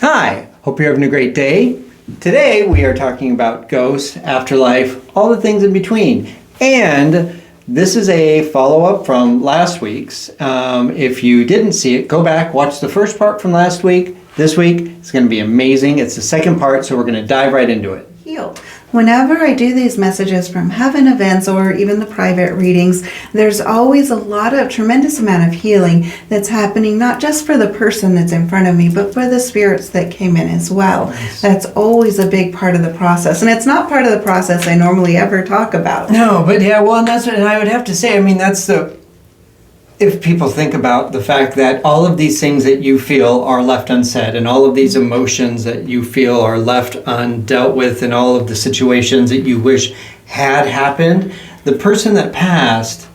Hi, hope you're having a great day. Today we are talking about ghosts, afterlife, all the things in between. And this is a follow-up from last week's. If you didn't see it, go back, watch the first part from last week. This week, it's going to be amazing. It's the second part, so we're going to dive right into it. Healed. Whenever I do these messages from heaven events or even the private readings, there's always a tremendous amount of healing that's happening, not just for the person that's in front of me, but for the spirits that came in as well. Nice. That's always a big part of the process. And it's not part of the process I normally ever talk about. No, but yeah, well, and that's what I would have to say. I mean, if people think about the fact that all of these things that you feel are left unsaid and all of these emotions that you feel are left undealt with and all of the situations that you wish had happened, the person that passed,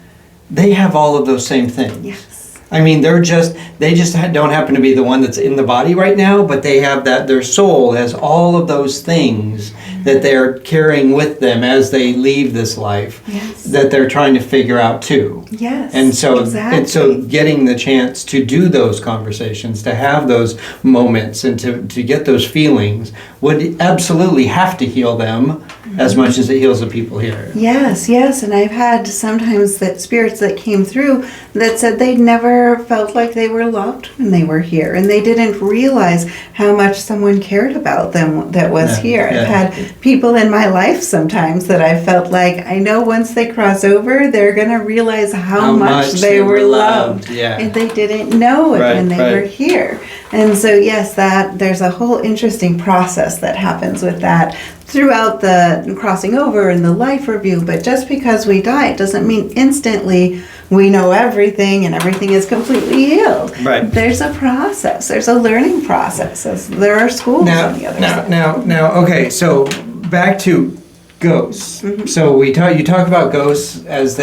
they have all of those same things. Yes. I mean, they just don't happen to be the one that's in the body right now, but they have that, their soul has all of those things that they're carrying with them as they leave this life. Yes. That they're trying to figure out too. Yes. And so, exactly. And so getting the chance to do those conversations, to have those moments and to get those feelings would absolutely have to heal them as much as it heals the people here. Yes, yes. And I've had sometimes that spirits that came through that said they'd never felt like they were loved when they were here. And they didn't realize how much someone cared about them that was here. Yeah. I've had people in my life sometimes that I felt like, I know once they cross over, they're going to realize how much they were loved. Yeah. And they didn't know it when they were here. And so, yes, there's a whole interesting process that happens with that throughout the crossing over and the life review. But just because we die, it doesn't mean instantly we know everything and everything is completely healed. Right. There's a process. There's a learning process. There are schools on the other side. Now, okay, so back to ghosts. Mm-hmm. So you talk about ghosts as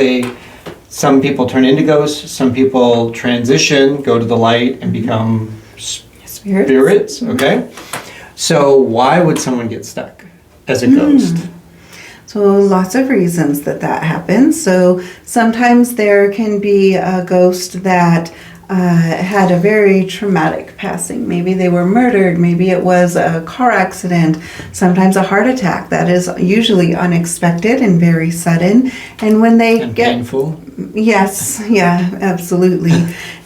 some people turn into ghosts, some people transition, go to the light and become spirits. Okay. So why would someone get stuck as a ghost? So lots of reasons that happens. So sometimes there can be a ghost that had a very traumatic passing. Maybe they were murdered. Maybe it was a car accident. Sometimes a heart attack. That is usually unexpected and very sudden. And when they get painful. Yes, yeah, absolutely.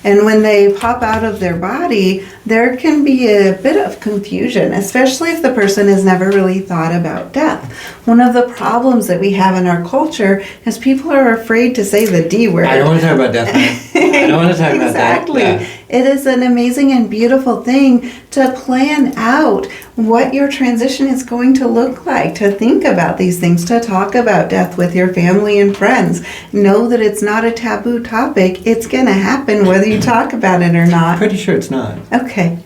And when they pop out of their body, there can be a bit of confusion, especially if the person has never really thought about death. One of the problems that we have in our culture is people are afraid to say the D word. I don't want to talk about death, man. I don't want to talk about that. Exactly. Yeah. It is an amazing and beautiful thing to plan out what your transition is going to look like, to think about these things, to talk about death with your family and friends. Know that it's not a taboo topic. It's going to happen whether you talk about it or not. Pretty sure it's not. Okay.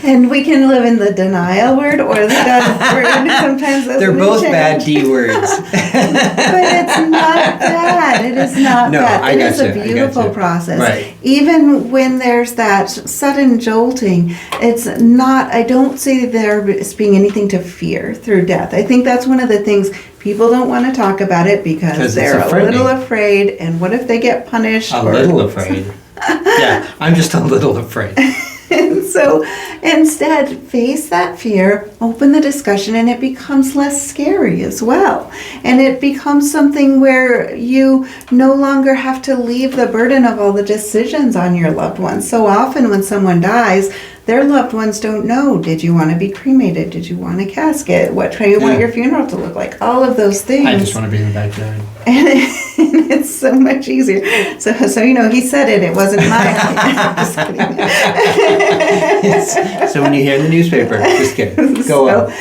And we can live in the denial word or the death word. Sometimes they're both bad D words. But it's not bad. It is not bad. It is a beautiful process. Right. Even when there's that sudden jolting, it's not, I don't see there as being anything to fear through death. I think that's one of the things people don't want to talk about it because they're a little afraid. And what if they get punished? Little afraid. Yeah, I'm just a little afraid. And so instead, face that fear, open the discussion, and it becomes less scary as well. And it becomes something where you no longer have to leave the burden of all the decisions on your loved ones. So often when someone dies, their loved ones don't know. Did you want to be cremated? Did you want a casket? What do you want your funeral to look like? All of those things. I just want to be in the backyard. And it's so much easier. So he said it. It wasn't my Just kidding. So when you hear in the newspaper, just kidding. Go on.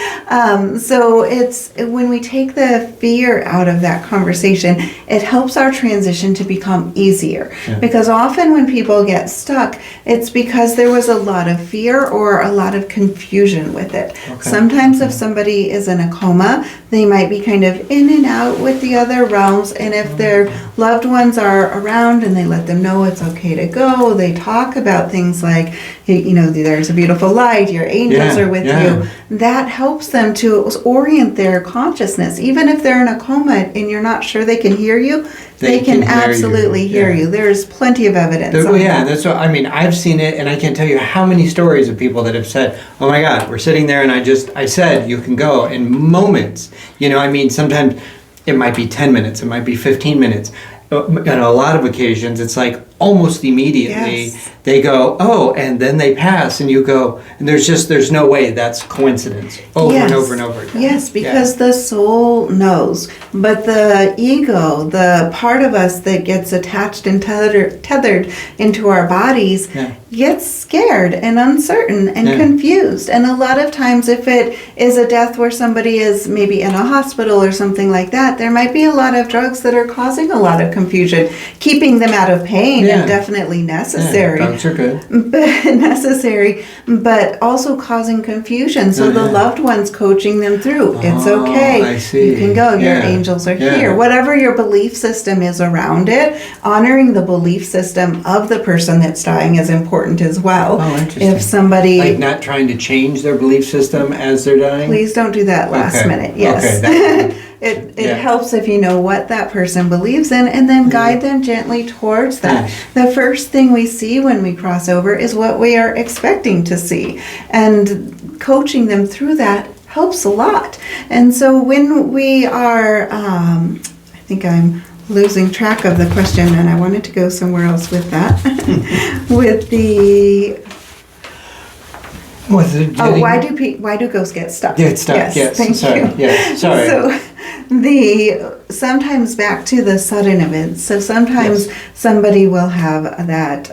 So it's when we take the fear out of that conversation, it helps our transition to become easier. Yeah. Because often when people get stuck, it's because there was a lot of fear or a lot of confusion with it. Okay. Sometimes if somebody is in a coma, they might be kind of in and out with the other realms, and if their loved ones are around and they let them know it's okay to go, they talk about things like, their there's a beautiful light, your angels are with you. That helps them to orient their consciousness. Even if they're in a coma and you're not sure they can hear you, they can absolutely hear you. There's plenty of evidence. That's what I mean. I've seen it, and I can't tell you how many stories of people that have said, "Oh my God, we're sitting there, and I said you can go in moments." I mean, sometimes it might be 10 minutes, it might be 15 minutes. On a lot of occasions, it's like almost immediately they go, oh, and then they pass, and you go, and there's no way that's coincidence over and over and over again. Yes, because the soul knows, but the ego, the part of us that gets attached and tethered into our bodies, gets scared and uncertain and confused. And a lot of times, if it is a death where somebody is maybe in a hospital or something like that, there might be a lot of drugs that are causing a lot of confusion, keeping them out of pain, and definitely necessary. Drugs are good. Necessary, but also causing confusion. So the loved ones coaching them through. It's okay. I see. You can go. Your angels are here. Whatever your belief system is around it, honoring the belief system of the person that's dying is important as well. Oh, interesting. If somebody... Like not trying to change their belief system as they're dying? Please don't do that last minute. Yes. Okay. It helps if you know what that person believes in, and then guide them gently towards that. The first thing we see when we cross over is what we are expecting to see, and coaching them through that helps a lot. And so when we are, I think I'm losing track of the question, and I wanted to go somewhere else with that. Why do ghosts get stuck? Get stuck. Yes. Thank you. Yes. Sorry. So sometimes back to the sudden events. So sometimes somebody will have that.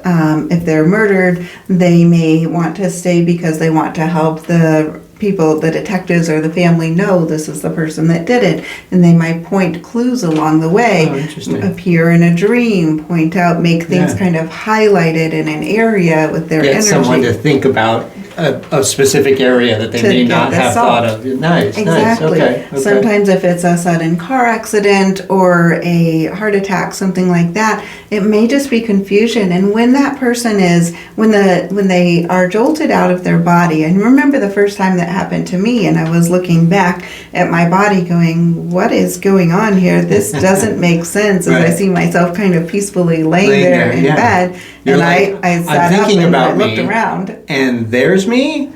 If they're murdered, they may want to stay because they want to help the people, the detectives or the family, know this is the person that did it, and they might point clues along the way. Appear in a dream, point out, make things kind of highlighted in an area with their energy. Get someone to think about a specific area that they may not have thought of. Nice. Exactly. Okay. Sometimes if it's a sudden car accident or a heart attack, something like that, it may just be confusion. And when that person is, when they are jolted out of their body, and remember the first time that happened to me, and I was looking back at my body going, what is going on here? This doesn't make sense. As I see myself kind of peacefully laying there in bed. You're and like, I sat up and I looked around. And there's me?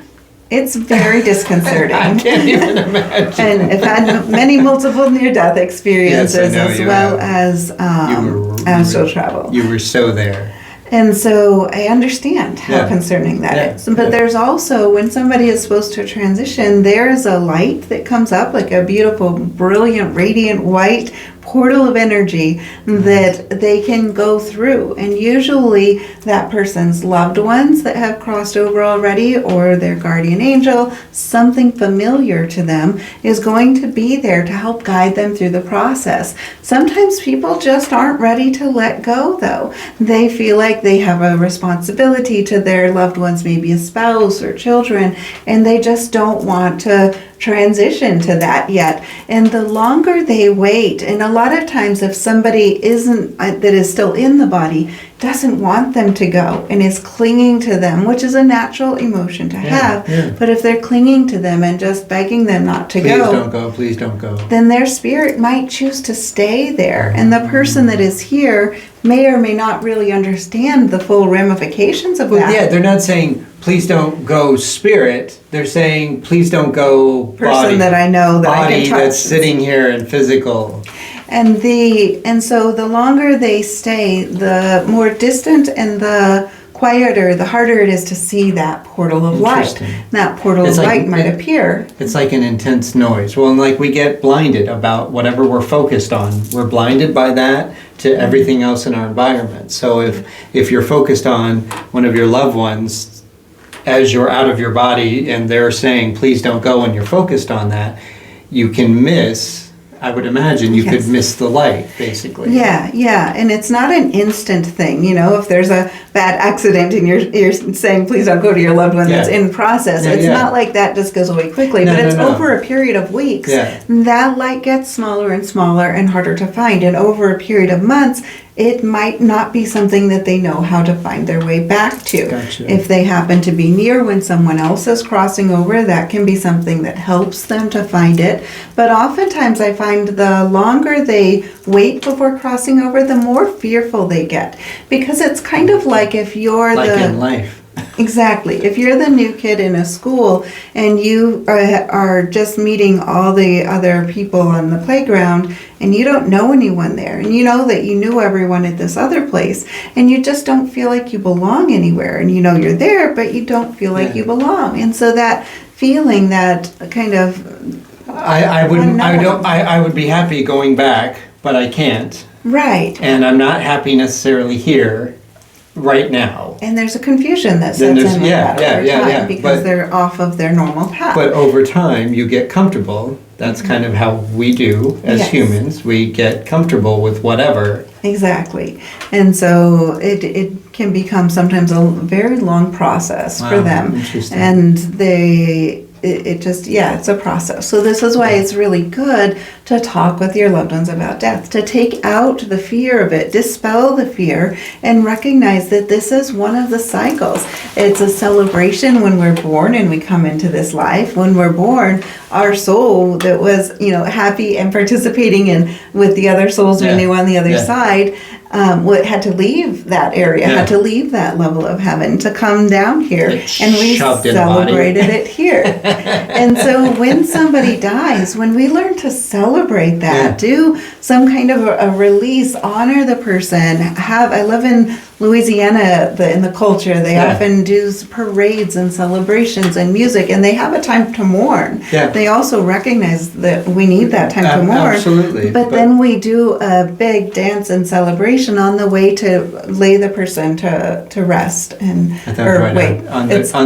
It's very disconcerting. I can't even imagine. And I've had many multiple near-death experiences as well as astral travel. You were so there. And so I understand how concerning that is. But there's also, when somebody is supposed to transition, there's a light that comes up, like a beautiful, brilliant, radiant white portal of energy that they can go through. And usually that person's loved ones that have crossed over already, or their guardian angel, something familiar to them, is going to be there to help guide them through the process. Sometimes people just aren't ready to let go, though. They feel like they have a responsibility to their loved ones, maybe a spouse or children, and they just don't want to transition to that yet. And the longer they wait, and a lot of times if somebody that is still in the body doesn't want them to go and is clinging to them, which is a natural emotion to have, but if they're clinging to them and just begging them not to go, please don't go, then their spirit might choose to stay there. And the person that is here may or may not really understand the full ramifications of that. Yeah, they're not saying, please don't go spirit. They're saying, please don't go person body. That I know that body I can touch. That's sitting here and physical. And so the longer they stay, the more distant and the quieter, the harder it is to see that portal of light. That portal of light might appear. It's like an intense noise. Well, and like we get blinded about whatever we're focused on. We're blinded by that to everything else in our environment. So if you're focused on one of your loved ones as you're out of your body and they're saying, please don't go, and you're focused on that, you can miss, I would imagine you could miss the light, basically. Yeah, and it's not an instant thing. If there's a bad accident and you're saying, please don't go to your loved one that's in process, it's not like that just goes away quickly, but it's over a period of weeks. That light gets smaller and smaller and harder to find, and over a period of months, it might not be something that they know how to find their way back to. Gotcha. If they happen to be near when someone else is crossing over, that can be something that helps them to find it. But oftentimes I find the longer they wait before crossing over, the more fearful they get. Because it's kind of like if you're Like in life. Exactly. If you're the new kid in a school and you are just meeting all the other people on the playground and you don't know anyone there, and you know that you knew everyone at this other place, and you just don't feel like you belong anywhere, and you know you're there, but you don't feel like you belong. And so that feeling, that kind of I would be happy going back, but I can't. Right. And I'm not happy necessarily here right now. And there's a confusion that Then sets there's- in with yeah, that yeah, over yeah, time yeah. because But- they're off of their normal path. But over time, you get comfortable. That's kind of how we do as Yes. humans. We get comfortable with whatever. Exactly. And so it can become sometimes a very long process for Wow, them. interesting. And it just, it's a process. So this is why it's really good to talk with your loved ones about death, to take out the fear of it, dispel the fear, and recognize that this is one of the cycles. It's a celebration when we're born and we come into this life. When we're born, our soul that was, happy and participating in with the other souls we knew on the other side, had to leave that area, had to leave that level of heaven to come down here, and we celebrated it here. And so when somebody dies, when we learn to celebrate that, do some kind of a release, honor the person. I live in Louisiana, in the culture, they often do parades and celebrations and music, and they have a time to mourn. Yeah. They also recognize that we need that time to mourn. Absolutely. But then we do a big dance and celebration on the way to lay the person to rest. On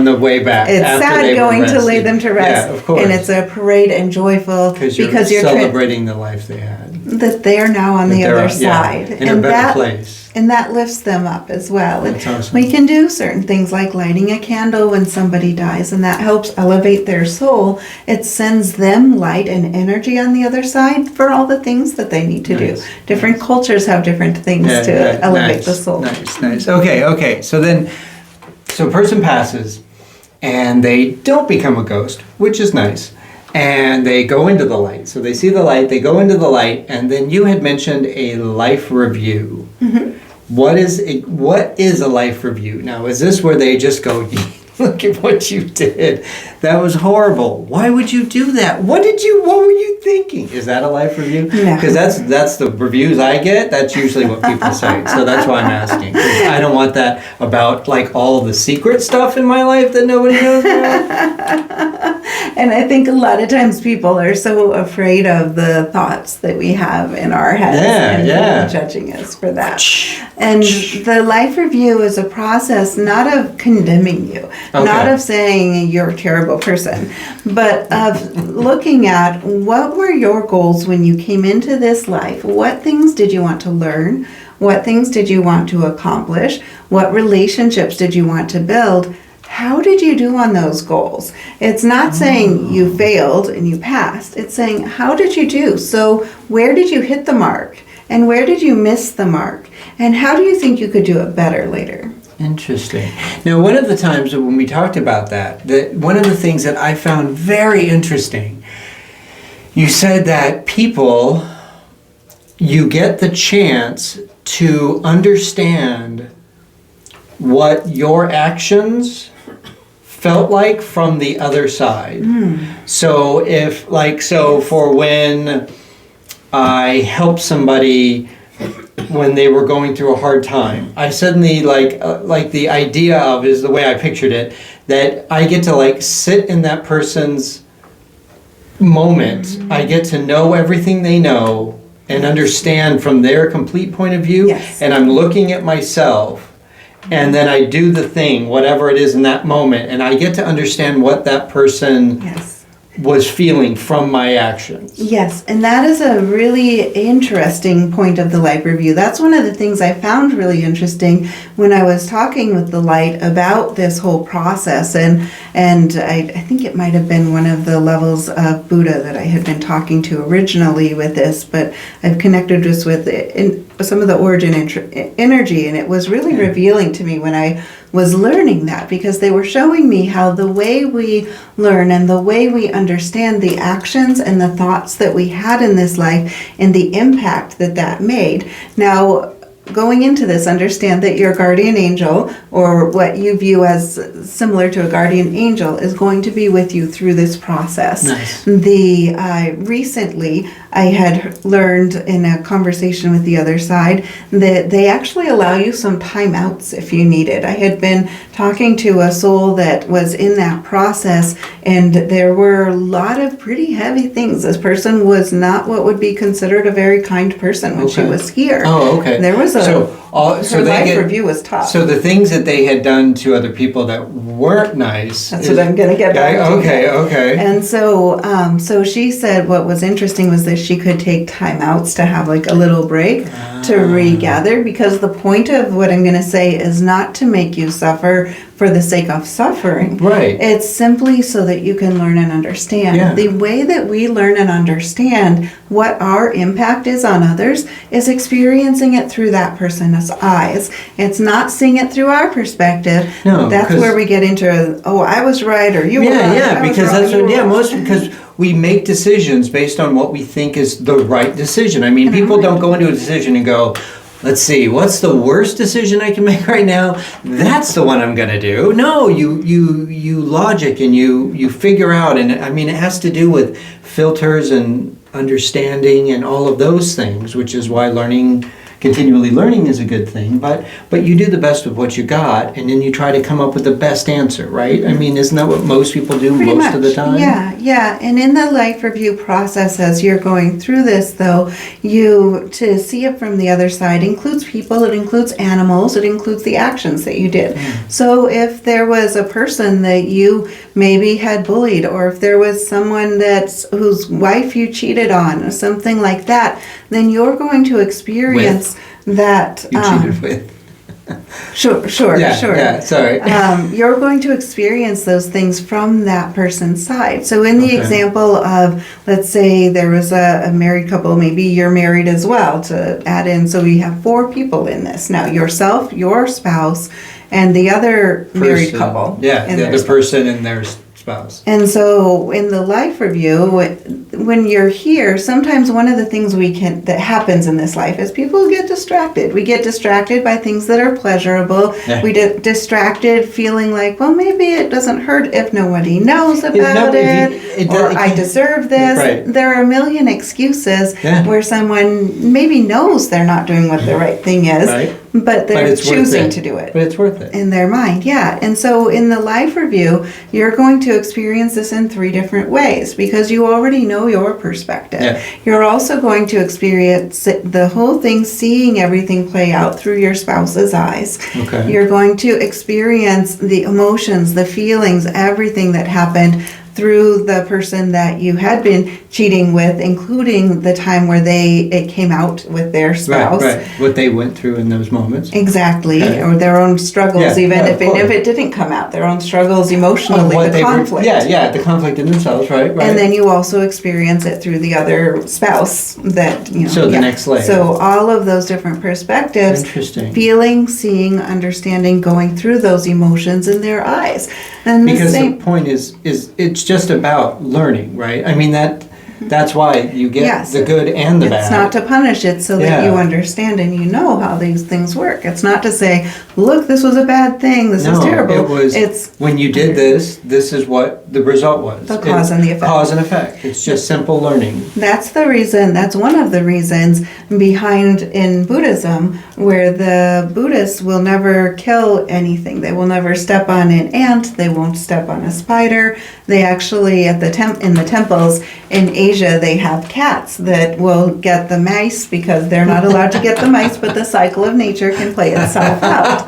the way back. It's after sad they were going to lay rested. them to rest. Yeah, of course. And it's a parade and joyful because you're celebrating the life they had. that they're now on the other side. In a better place. And that lifts them up as well. And That's awesome. we can do certain things like lighting a candle when somebody dies, and that helps elevate their soul. It sends them light and energy on the other side for all the things that they need to do. Different cultures have different things to elevate the soul. Nice. Okay. So a person passes and they don't become a ghost, which is nice. And they go into the light. So they see the light, they go into the light, and then you had mentioned a life review. Mm-hmm. What is a life review? Now, is this where they just go, look at what you did. That was horrible. Why would you do that? What were you thinking? Is that a life review? No. Because that's the reviews I get. That's usually what people say. So that's why I'm asking. 'Cause I don't want that about like all the secret stuff in my life that nobody knows about. And I think a lot of times people are so afraid of the thoughts that we have in our heads and people judging us for that. And the life review is a process not of condemning you, not of saying you're a terrible person, but of looking at what were your goals when you came into this life? What things did you want to learn? What things did you want to accomplish? What relationships did you want to build? How did you do on those goals? It's not saying you failed and you passed. It's saying, how did you do? So where did you hit the mark? And where did you miss the mark? And how do you think you could do it better later? Interesting. Now, one of the times when we talked about that one of the things that I found very interesting, you said that people, you get the chance to understand what your actions felt like from the other side. So for when I helped somebody when they were going through a hard time, I suddenly like the idea of is the way I pictured it, that I get to sit in that person's moment. I get to know everything they know and understand from their complete point of view. Yes. And I'm looking at myself. And then I do the thing, whatever it is in that moment, and I get to understand what that person was feeling from my actions. Yes, and that is a really interesting point of the light review. That's one of the things I found really interesting when I was talking with the light about this whole process, and I think it might have been one of the levels of Buddha that I had been talking to originally with this, but I've connected this with it. And some of the origin energy, and it was really revealing to me when I was learning that, because they were showing me how the way we learn and the way we understand the actions and the thoughts that we had in this life and the impact that that made. Now, going into this, understand that your guardian angel, or what you view as similar to a guardian angel, is going to be with you through this process. Nice. Recently, I had learned in a conversation with the other side that they actually allow you some timeouts if you need it. I had been talking to a soul that was in that process, and there were a lot of pretty heavy things. This person was not what would be considered a very kind person when she was here. Oh, okay. There was so her life review was tough. So the things that they had done to other people that weren't nice. That's what I'm going to get back to. Okay. And so, so she said what was interesting was that she could take timeouts to have like a little break to regather, because the point of what I'm going to say is not to make you suffer for the sake of suffering. Right. It's simply so that you can learn and understand. Yeah. The way that we learn and understand what our impact is on others is experiencing it through that person's eyes. It's not seeing it through our perspective. No, that's where we get into, oh, I was right, or you were right. Yeah, because that's what, because we make decisions based on what we think is the right decision. I mean, people don't go into a decision and go, let's see, what's the worst decision I can make right now? That's the one I'm going to do. No, you logic and you figure out. And I mean, it has to do with filters and understanding and all of those things, which is why continually learning is a good thing. But you do the best with what you got, and then you try to come up with the best answer, right? I mean, isn't that what most people do most of the time? Yeah. And in the life review process, as you're going through this, though, to see it from the other side includes people, it includes animals, it includes the actions that you did. So if there was a person that you maybe had bullied, or if there was someone whose wife you cheated on, or something like that, then you're going to experience that. You cheated with. Sure. Yeah, sorry. You're going to experience those things from that person's side. So in the example of, let's say there was a married couple, maybe you're married as well, to add in, so we have 4 people in this. Now, yourself, your spouse, and the other married couple. Yeah, the other person and their spouse. And so in the life review, when you're here, sometimes one of the things that happens in this life is people get distracted. We get distracted by things that are pleasurable. Yeah. We get distracted feeling like, well, maybe it doesn't hurt if nobody knows about it, or I deserve this. Right. There are a million excuses where someone maybe knows they're not doing what the right thing is. Right. But they're choosing to do it. But it's worth it. In their mind, yeah. And so in the life review, you're going to experience this in 3 different ways, because you already know your perspective. Yeah. You're also going to experience the whole thing, seeing everything play out through your spouse's eyes. Okay. You're going to experience the emotions, the feelings, everything that happened through the person that you had been cheating with, including the time where it came out with their spouse. Right. What they went through in those moments. Exactly. Okay. Or their own struggles, if it didn't come out, their own struggles emotionally, the conflict. The conflict in themselves, right. And then you also experience it through the other spouse that, So the next layer. So all of those different perspectives. Interesting. Feeling, seeing, understanding, going through those emotions in their eyes. And because the point is it's just about learning, right? I mean, that's why you get the good and the bad. It's not to punish it, so that you understand and you know how these things work. It's not to say, look, this was a bad thing, this was terrible. It's when you did this is what the result was. The cause and the effect. Cause and effect. It's just simple learning. That's one of the reasons behind in Buddhism, where the Buddhists will never kill anything. They will never step on an ant, they won't step on a spider. They actually, in the temples in Asia, they have cats that will get the mice, because they're not allowed to get the mice, but the cycle of nature can play itself out.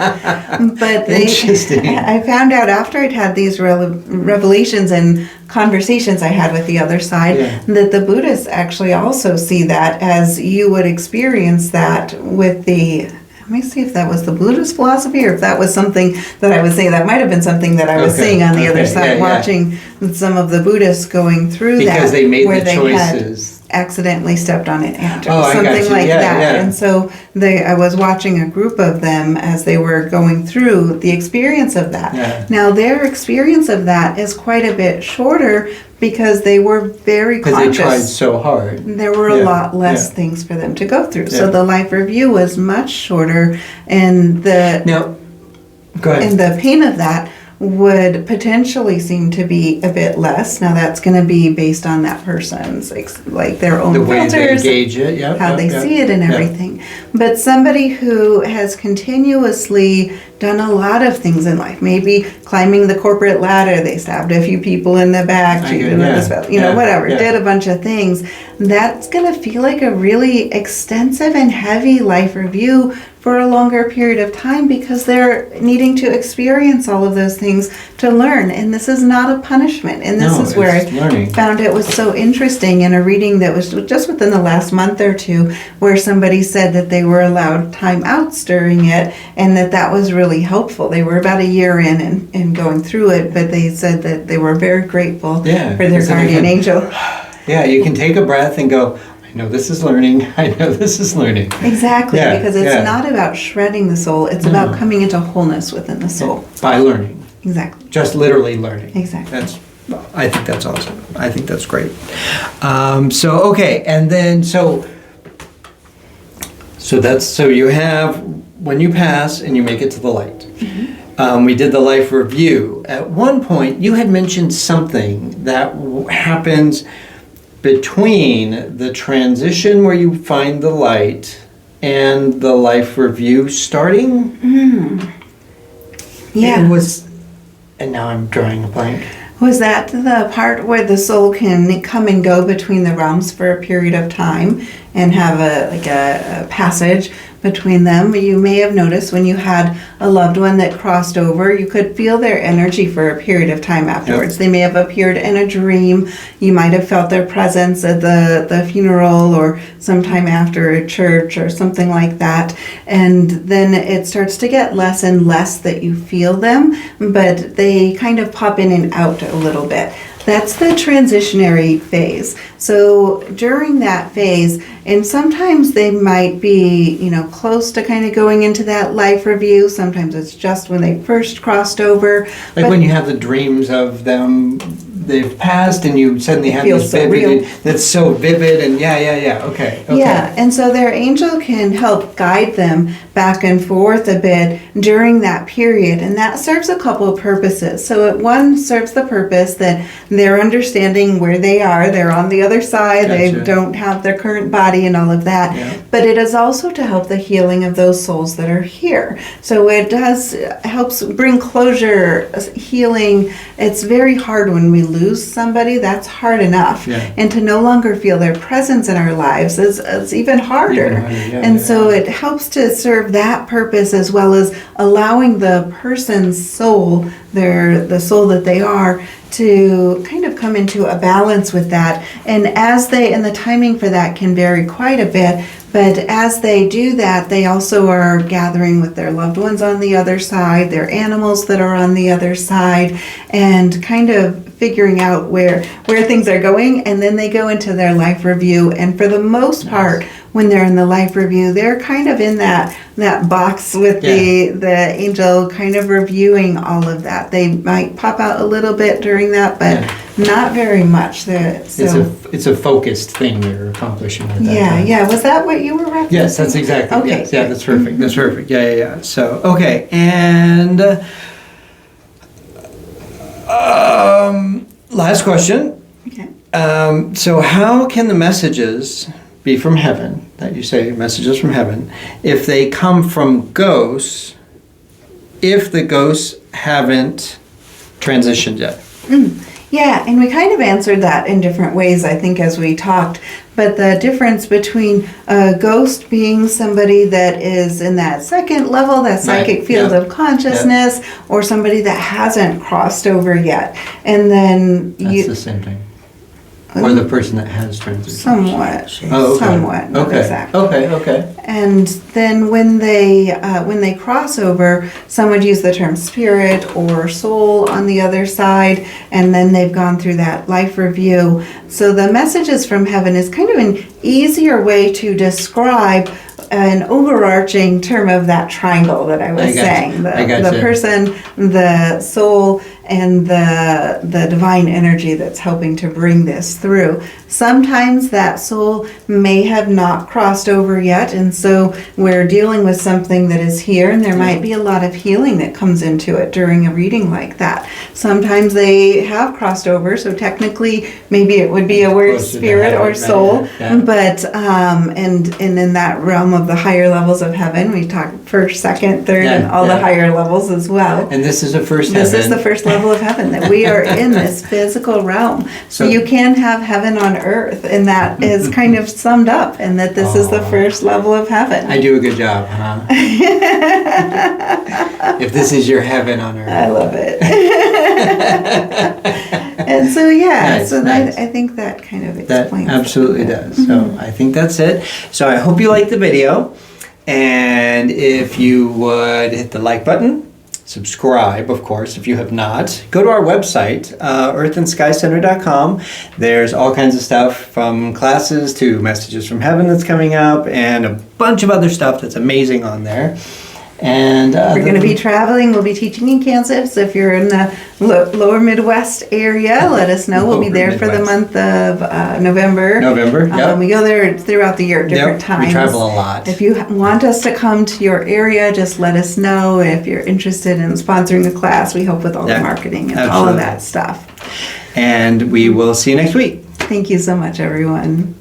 But I found out after I'd had these revelations and conversations I had with the other side, that the Buddhists actually also see that as you would experience that with let me see if that was the Buddhist philosophy, or if that was something that I was saying. That might have been something that I was seeing on the other side, watching some of the Buddhists going through that. Because they made the choices accidentally stepped on an ant or Oh, I got something you. like Yeah, that. yeah. And so I was watching a group of them as they were going through the experience of that. Yeah. Now their experience of that is quite a bit shorter because they were very Because conscious. they tried so hard. There were a Yeah, lot less yeah. things for them to go through. Yeah. So the life review was much shorter, and Now, go ahead. and the pain of that would potentially seem to be a bit less. Now that's going to be based on that person's like their own The way they filters, gauge it, yeah. how they see it and everything. But somebody who has continuously done a lot of things in life, maybe climbing the corporate ladder, they stabbed a few people in the back, cheated with this, whatever, did a bunch of things, that's going to feel like a really extensive and heavy life review for a longer period of time because they're needing to experience all of those things to learn. And this is not a punishment. And this is where I found it was so interesting in a reading that was just within the last month or two, where somebody said that they were allowed time outs during it and that was really helpful. They were about a year in and going through it, but they said that they were very grateful for their guardian angel. Yeah, you can take a breath and go, I know this is learning. I know this is learning. Exactly, because it's not about shredding the soul. It's about coming into wholeness within the soul. By learning. Exactly. Just literally learning. Exactly. I think that's awesome. I think that's great. Okay, and then so you have, when you pass and you make it to the light. Mm-hmm. We did the life review. At one point, you had mentioned something that happens between the transition where you find the light and the life review starting. Yeah. It was, and now I'm drawing a blank. Was that the part where the soul can come and go between the realms for a period of time and have a passage between them? You may have noticed when you had a loved one that crossed over, you could feel their energy for a period of time afterwards. Yep. They may have appeared in a dream. You might have felt their presence at the funeral or sometime after a church or something like that. And then it starts to get less and less that you feel them, but they kind of pop in and out a little bit. That's the transitionary phase. So during that phase, and sometimes they might be, close to kind of going into that life review. Sometimes it's just when they first crossed over. Like when you have the dreams of them, they've passed, and you suddenly have this so vivid, that's so vivid, and okay. Yeah, and so their angel can help guide them back and forth a bit during that period, and that serves a couple of purposes. So one serves the purpose that they're understanding where they are, they're on the other side, They don't have their current body and all of that, but it is also to help the healing of those souls that are here. So it helps bring closure, healing. It's very hard when we lose somebody, that's hard enough. And to no longer feel their presence in our lives is even harder. So it helps to serve that purpose, as well as allowing the person's soul, the soul that they are, to kind of come into a balance with that. And the timing for that can vary quite a bit, but as they do that, they also are gathering with their loved ones on the other side, their animals that are on the other side, and kind of figuring out where things are going. And then they go into their life review, and for the most part, when they're in the life review, they're kind of in that box with the angel kind of reviewing all of that. They might pop out a little bit during that, but not very much. It's a focused thing you're accomplishing with that. Yeah. Was that what you were referencing? Yes, that's exactly. Okay. Yes, yeah, that's perfect. That's perfect. Yeah. So, okay, and last question. Okay. So how can the messages be from heaven, that you say messages from heaven, if they come from ghosts, if the ghosts haven't transitioned yet? Yeah, and we kind of answered that in different ways, I think, as we talked. But the difference between a ghost being somebody that is in that second level, that psychic field of consciousness, or somebody that hasn't crossed over yet. And then that's the same thing. Or the person that has transition? Somewhat. Oh, okay. Somewhat, not Okay. exactly. Okay. And then when they cross over, some would use the term spirit or soul on the other side, and then they've gone through that life review. So the messages from heaven is kind of an easier way to describe an overarching term of that triangle that I was saying. The person, the soul, and the divine energy that's helping to bring this through. Sometimes that soul may have not crossed over yet, and so we're dealing with something that is here, and there might be a lot of healing that comes into it during a reading like that. Sometimes they have crossed over, so technically maybe it would be a word spirit or soul, but and in that realm of the higher levels of heaven, we talk first, second, third, and all the higher levels as well. And this is the first heaven. This is the first level of heaven, that we are in this physical realm. So you can have heaven on earth, and that is kind of summed up, and that this is the first level of heaven. I do a good job, huh? If this is your heaven on earth. I love it. And so, nice. I think that kind of explains that. Absolutely does. So I think that's it. So I hope you liked the video. And if you would hit the like button, subscribe, of course, if you have not. Go to our website, earthandskycenter.com. There's all kinds of stuff from classes to messages from heaven that's coming up and a bunch of other stuff that's amazing on there. And we're going to be traveling. We'll be teaching in Kansas. If you're in the lower Midwest area, let us know. We'll be there for the month of November. We go there throughout the year at different times. We travel a lot. If you want us to come to your area, just let us know. If you're interested in sponsoring the class, we help with all the marketing and all of that stuff. And we will see you next week. Thank you so much, everyone.